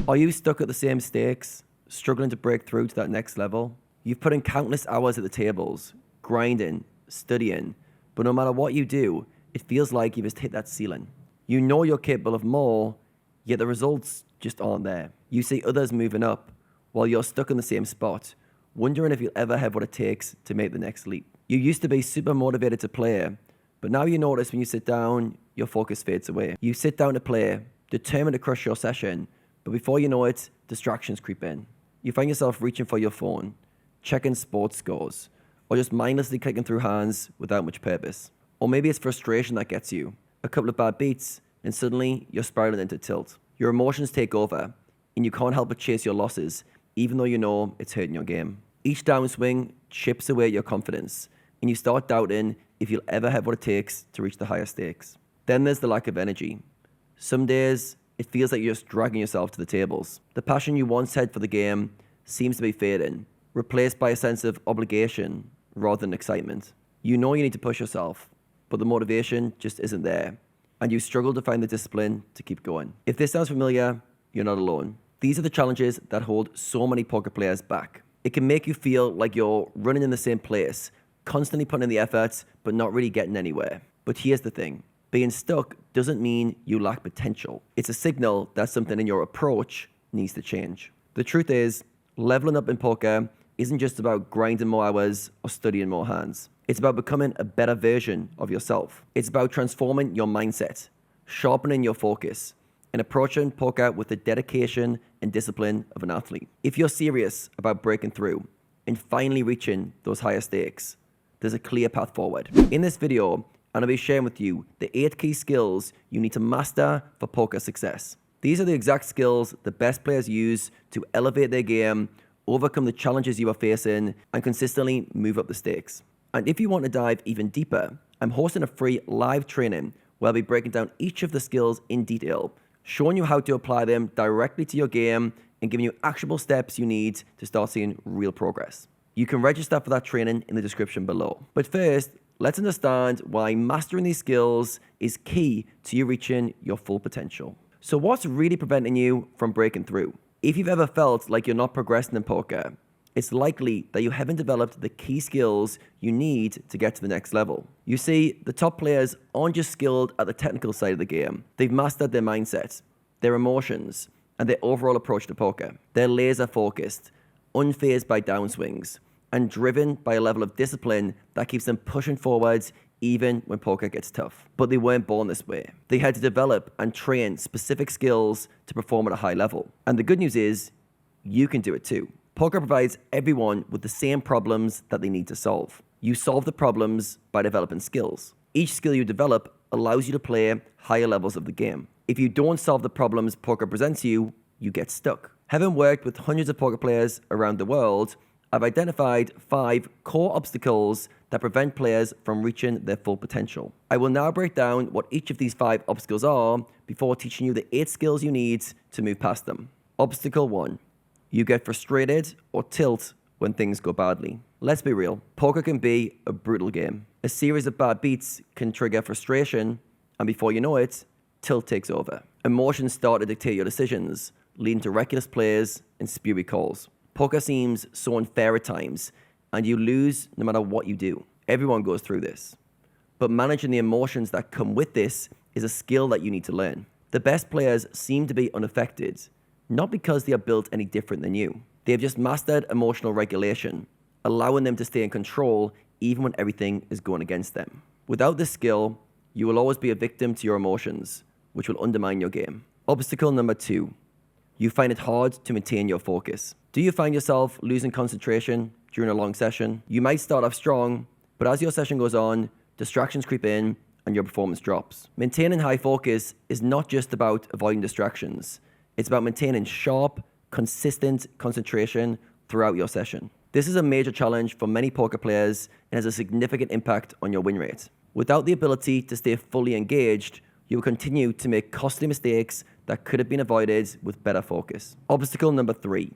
Are you stuck at the same stakes, struggling to break through to that next level? You've put in countless hours at the tables, grinding, studying, but no matter what you do, it feels like you've just hit that ceiling. You know you're capable of more, yet the results just aren't there. You see others moving up, while you're stuck in the same spot, wondering if you'll ever have what it takes to make the next leap. You used to be super motivated to play, but now you notice when you sit down, your focus fades away. You sit down to play, determined to crush your session, but before you know it, distractions creep in. You find yourself reaching for your phone, checking sports scores, or just mindlessly clicking through hands without much purpose. Or maybe it's frustration that gets you. A couple of bad beats, and suddenly you're spiraling into tilt. Your emotions take over, and you can't help but chase your losses, even though you know it's hurting your game. Each downswing chips away at your confidence, and you start doubting if you'll ever have what it takes to reach the higher stakes. Then there's the lack of energy. Some days, it feels like you're just dragging yourself to the tables. The passion you once had for the game seems to be fading, replaced by a sense of obligation rather than excitement. You know you need to push yourself, but the motivation just isn't there, and you struggle to find the discipline to keep going. If this sounds familiar, you're not alone. These are the challenges that hold so many poker players back. It can make you feel like you're running in the same place, constantly putting in the effort, but not really getting anywhere. But here's the thing. Being stuck doesn't mean you lack potential. It's a signal that something in your approach needs to change. The truth is, leveling up in poker isn't just about grinding more hours or studying more hands. It's about becoming a better version of yourself. It's about transforming your mindset, sharpening your focus, and approaching poker with the dedication and discipline of an athlete. If you're serious about breaking through and finally reaching those higher stakes, there's a clear path forward. In this video, I'm going to be sharing with you the 8 key skills you need to master for poker success. These are the exact skills the best players use to elevate their game, overcome the challenges you are facing, and consistently move up the stakes. And if you want to dive even deeper, I'm hosting a free live training where I'll be breaking down each of the skills in detail, showing you how to apply them directly to your game and giving you actionable steps you need to start seeing real progress. You can register for that training in the description below. But first, let's understand why mastering these skills is key to you reaching your full potential. So what's really preventing you from breaking through? If you've ever felt like you're not progressing in poker, it's likely that you haven't developed the key skills you need to get to the next level. You see, the top players aren't just skilled at the technical side of the game. They've mastered their mindset, their emotions, and their overall approach to poker. They're laser focused, unfazed by downswings, and driven by a level of discipline that keeps them pushing forwards even when poker gets tough. But they weren't born this way. They had to develop and train specific skills to perform at a high level. And the good news is, you can do it too. Poker provides everyone with the same problems that they need to solve. You solve the problems by developing skills. Each skill you develop allows you to play higher levels of the game. If you don't solve the problems poker presents you, you get stuck. Having worked with hundreds of poker players around the world, I've identified 5 core obstacles that prevent players from reaching their full potential. I will now break down what each of these 5 obstacles are before teaching you the 8 skills you need to move past them. Obstacle 1. You get frustrated or tilt when things go badly. Let's be real, poker can be a brutal game. A series of bad beats can trigger frustration, and before you know it, tilt takes over. Emotions start to dictate your decisions, leading to reckless plays and spurious calls. Poker seems so unfair at times, and you lose no matter what you do. Everyone goes through this. But managing the emotions that come with this is a skill that you need to learn. The best players seem to be unaffected, not because they are built any different than you. They have just mastered emotional regulation, allowing them to stay in control even when everything is going against them. Without this skill, you will always be a victim to your emotions, which will undermine your game. Obstacle number 2. You find it hard to maintain your focus. Do you find yourself losing concentration during a long session? You might start off strong, but as your session goes on, distractions creep in and your performance drops. Maintaining high focus is not just about avoiding distractions. It's about maintaining sharp, consistent concentration throughout your session. This is a major challenge for many poker players and has a significant impact on your win rate. Without the ability to stay fully engaged, you will continue to make costly mistakes that could have been avoided with better focus. Obstacle number 3.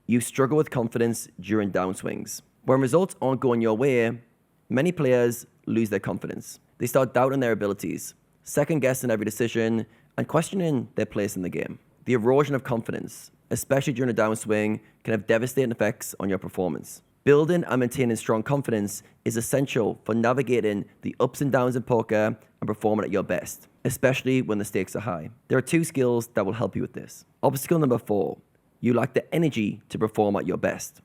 You struggle with confidence during downswings. When results aren't going your way, many players lose their confidence. They start doubting their abilities, second-guessing every decision, and questioning their place in the game. The erosion of confidence, especially during a downswing, can have devastating effects on your performance. Building and maintaining strong confidence is essential for navigating the ups and downs in poker and performing at your best, especially when the stakes are high. There are 2 skills that will help you with this. Obstacle number 4, you lack the energy to perform at your best.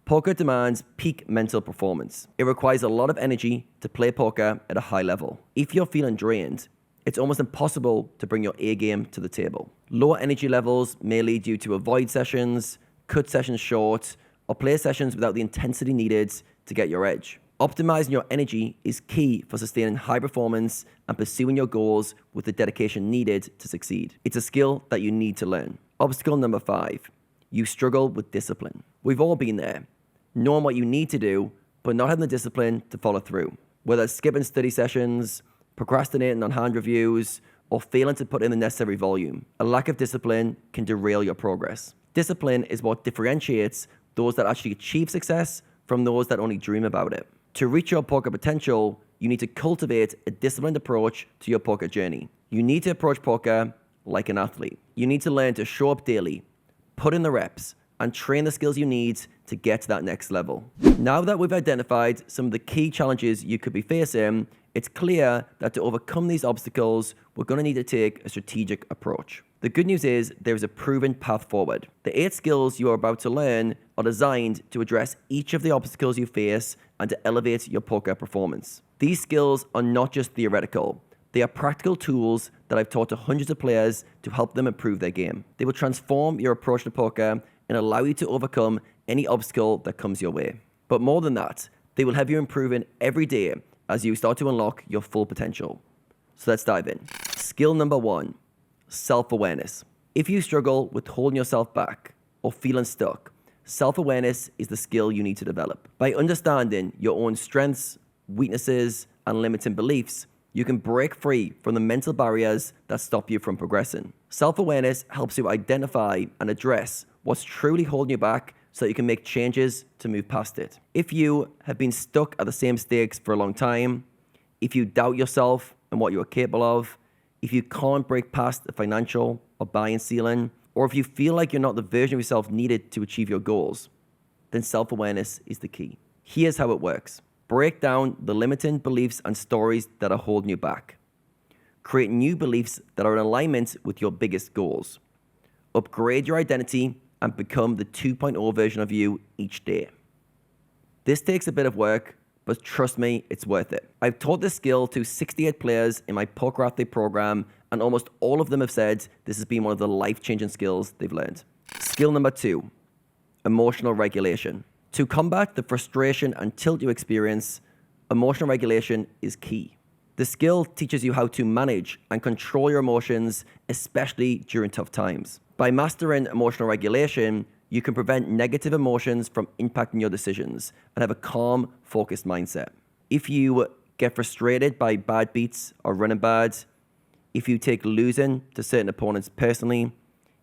Poker demands peak mental performance. It requires a lot of energy to play poker at a high level. If you're feeling drained, it's almost impossible to bring your A game to the table. Lower energy levels may lead you to avoid sessions, cut sessions short, or play sessions without the intensity needed to get your edge. Optimizing your energy is key for sustaining high performance and pursuing your goals with the dedication needed to succeed. It's a skill that you need to learn. Obstacle number 5, you struggle with discipline. We've all been there, knowing what you need to do, but not having the discipline to follow through. Whether it's skipping study sessions, procrastinating on hand reviews, or failing to put in the necessary volume. A lack of discipline can derail your progress. Discipline is what differentiates those that actually achieve success from those that only dream about it. To reach your poker potential, you need to cultivate a disciplined approach to your poker journey. You need to approach poker like an athlete. You need to learn to show up daily, put in the reps, and train the skills you need to get to that next level. Now that we've identified some of the key challenges you could be facing, it's clear that to overcome these obstacles, we're going to need to take a strategic approach. The good news is there is a proven path forward. The 8 skills you are about to learn are designed to address each of the obstacles you face and to elevate your poker performance. These skills are not just theoretical. They are practical tools that I've taught to hundreds of players to help them improve their game. They will transform your approach to poker and allow you to overcome any obstacle that comes your way. But more than that, they will have you improving every day as you start to unlock your full potential. So let's dive in. Skill number 1, self-awareness. If you struggle with holding yourself back or feeling stuck, self-awareness is the skill you need to develop. By understanding your own strengths, weaknesses, and limiting beliefs, you can break free from the mental barriers that stop you from progressing. Self-awareness helps you identify and address what's truly holding you back so that you can make changes to move past it. If you have been stuck at the same stakes for a long time, if you doubt yourself and what you are capable of, if you can't break past the financial or buy-in ceiling, or if you feel like you're not the version of yourself needed to achieve your goals, then self-awareness is the key. Here's how it works. Break down the limiting beliefs and stories that are holding you back. Create new beliefs that are in alignment with your biggest goals. Upgrade your identity and become the 2.0 version of you each day. This takes a bit of work, but trust me, it's worth it. I've taught this skill to 68 players in my Poker Athlete program, and almost all of them have said this has been one of the life-changing skills they've learned. Skill number 2, emotional regulation. To combat the frustration and tilt you experience, emotional regulation is key. The skill teaches you how to manage and control your emotions, especially during tough times. By mastering emotional regulation, you can prevent negative emotions from impacting your decisions and have a calm, focused mindset. If you get frustrated by bad beats or running bad, if you take losing to certain opponents personally,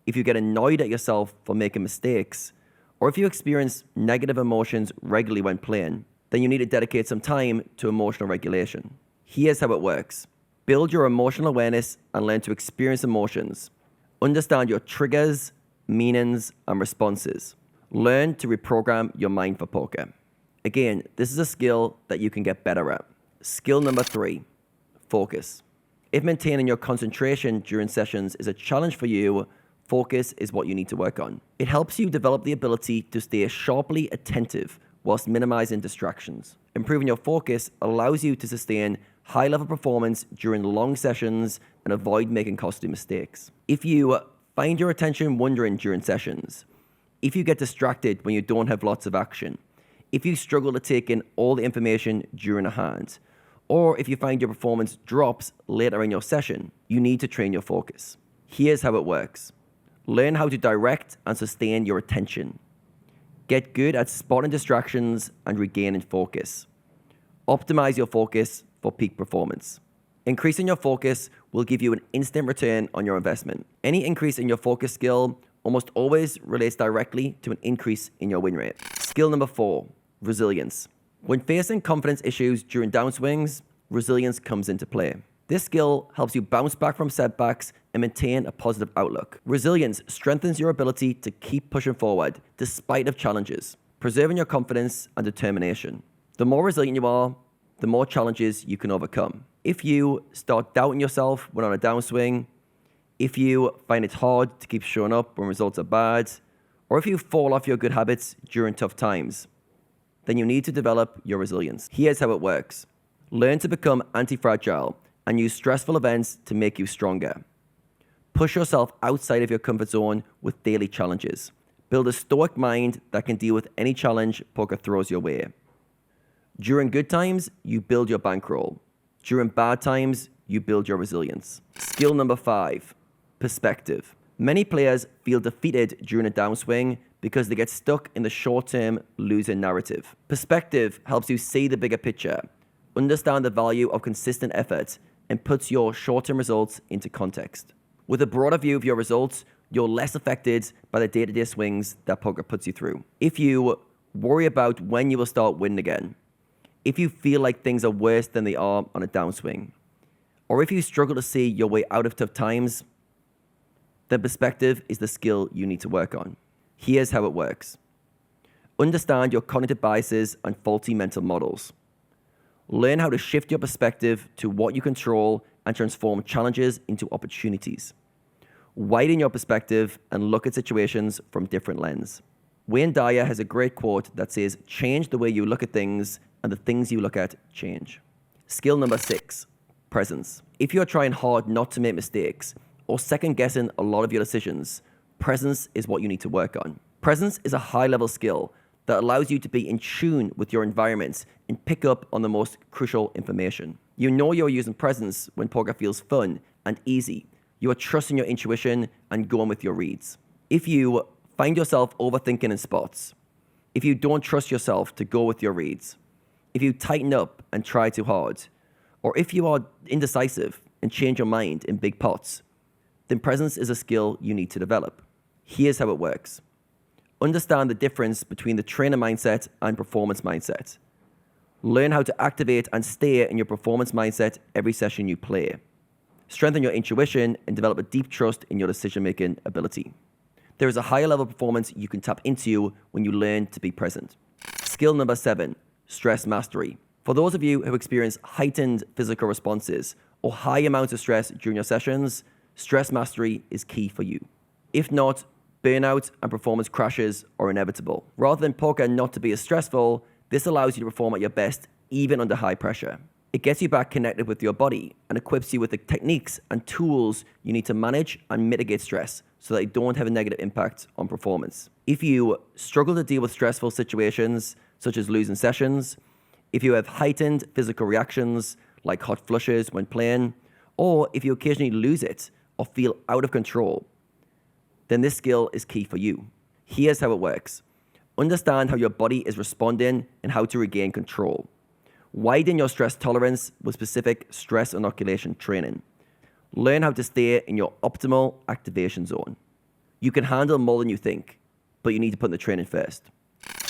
if you get annoyed at yourself for making mistakes, or if you experience negative emotions regularly when playing, then you need to dedicate some time to emotional regulation. Here's how it works. Build your emotional awareness and learn to experience emotions. Understand your triggers, meanings, and responses. Learn to reprogram your mind for poker. Again, this is a skill that you can get better at. Skill number 3, focus. If maintaining your concentration during sessions is a challenge for you, focus is what you need to work on. It helps you develop the ability to stay sharply attentive whilst minimizing distractions. Improving your focus allows you to sustain high-level performance during long sessions and avoid making costly mistakes. If you find your attention wandering during sessions, if you get distracted when you don't have lots of action, if you struggle to take in all the information during a hand, or if you find your performance drops later in your session, you need to train your focus. Here's how it works. Learn how to direct and sustain your attention. Get good at spotting distractions and regaining focus. Optimize your focus for peak performance. Increasing your focus will give you an instant return on your investment. Any increase in your focus skill almost always relates directly to an increase in your win rate. Skill number 4, resilience. When facing confidence issues during downswings, resilience comes into play. This skill helps you bounce back from setbacks and maintain a positive outlook. Resilience strengthens your ability to keep pushing forward despite of challenges, preserving your confidence and determination. The more resilient you are, the more challenges you can overcome. If you start doubting yourself when on a downswing, if you find it hard to keep showing up when results are bad, or if you fall off your good habits during tough times, then you need to develop your resilience. Here's how it works. Learn to become anti-fragile and use stressful events to make you stronger. Push yourself outside of your comfort zone with daily challenges. Build a stoic mind that can deal with any challenge poker throws your way. During good times, you build your bankroll. During bad times, you build your resilience. Skill number 5, perspective. Many players feel defeated during a downswing because they get stuck in the short-term losing narrative. Perspective helps you see the bigger picture, understand the value of consistent effort, and puts your short-term results into context. With a broader view of your results, you're less affected by the day-to-day swings that poker puts you through. If you worry about when you will start winning again, if you feel like things are worse than they are on a downswing, or if you struggle to see your way out of tough times, then perspective is the skill you need to work on. Here's how it works. Understand your cognitive biases and faulty mental models. Learn how to shift your perspective to what you control and transform challenges into opportunities. Widen your perspective and look at situations from different lenses. Wayne Dyer has a great quote that says, "Change the way you look at things, and the things you look at change." Skill number 6, presence. If you're trying hard not to make mistakes or second-guessing a lot of your decisions, presence is what you need to work on. Presence is a high-level skill that allows you to be in tune with your environment and pick up on the most crucial information. You know you're using presence when poker feels fun and easy. You are trusting your intuition and going with your reads. If you find yourself overthinking in spots, if you don't trust yourself to go with your reads, if you tighten up and try too hard, or if you are indecisive and change your mind in big pots, then presence is a skill you need to develop. Here's how it works. Understand the difference between the trainer mindset and performance mindset. Learn how to activate and stay in your performance mindset every session you play. Strengthen your intuition and develop a deep trust in your decision-making ability. There is a higher level of performance you can tap into when you learn to be present. Skill number 7, stress mastery. For those of you who experience heightened physical responses or high amounts of stress during your sessions, stress mastery is key for you. If not, burnout and performance crashes are inevitable. Rather than poker not to be as stressful, this allows you to perform at your best even under high pressure. It gets you back connected with your body and equips you with the techniques and tools you need to manage and mitigate stress so that you don't have a negative impact on performance. If you struggle to deal with stressful situations, such as losing sessions, if you have heightened physical reactions like hot flushes when playing, or if you occasionally lose it or feel out of control, then this skill is key for you. Here's how it works. Understand how your body is responding and how to regain control. Widen your stress tolerance with specific stress inoculation training. Learn how to stay in your optimal activation zone. You can handle more than you think, but you need to put in the training first.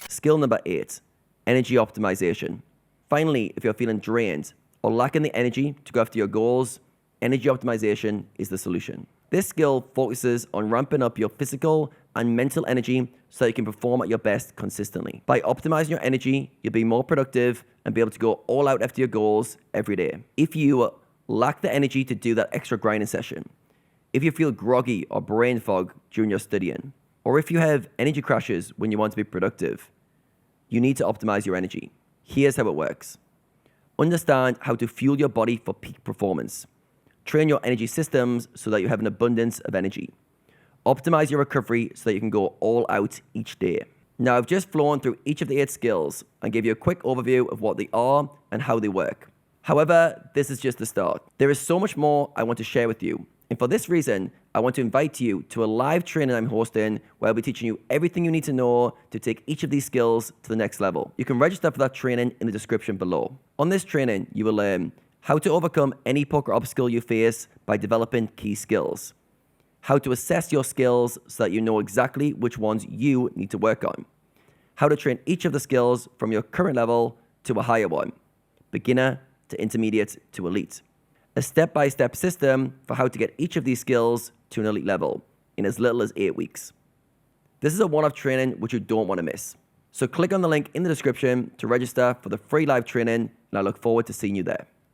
Skill number 8, energy optimization. Finally, if you're feeling drained or lacking the energy to go after your goals, energy optimization is the solution. This skill focuses on ramping up your physical and mental energy so that you can perform at your best consistently. By optimizing your energy, you'll be more productive and be able to go all out after your goals every day. If you lack the energy to do that extra grinding session, if you feel groggy or brain fog during your studying, or if you have energy crashes when you want to be productive, you need to optimize your energy. Here's how it works. Understand how to fuel your body for peak performance. Train your energy systems so that you have an abundance of energy. Optimize your recovery so that you can go all out each day. Now, I've just flown through each of the 8 skills and gave you a quick overview of what they are and how they work. However, this is just the start. There is so much more I want to share with you. And for this reason, I want to invite you to a live training I'm hosting where I'll be teaching you everything you need to know to take each of these skills to the next level. You can register for that training in the description below. On this training, you will learn how to overcome any poker obstacle you face by developing key skills, how to assess your skills so that you know exactly which ones you need to work on, how to train each of the skills from your current level to a higher one, beginner to intermediate to elite, a step-by-step system for how to get each of these skills to an elite level in as little as 8 weeks. This is a one-off training which you don't want to miss. So click on the link in the description to register for the free live training, and I look forward to seeing you there.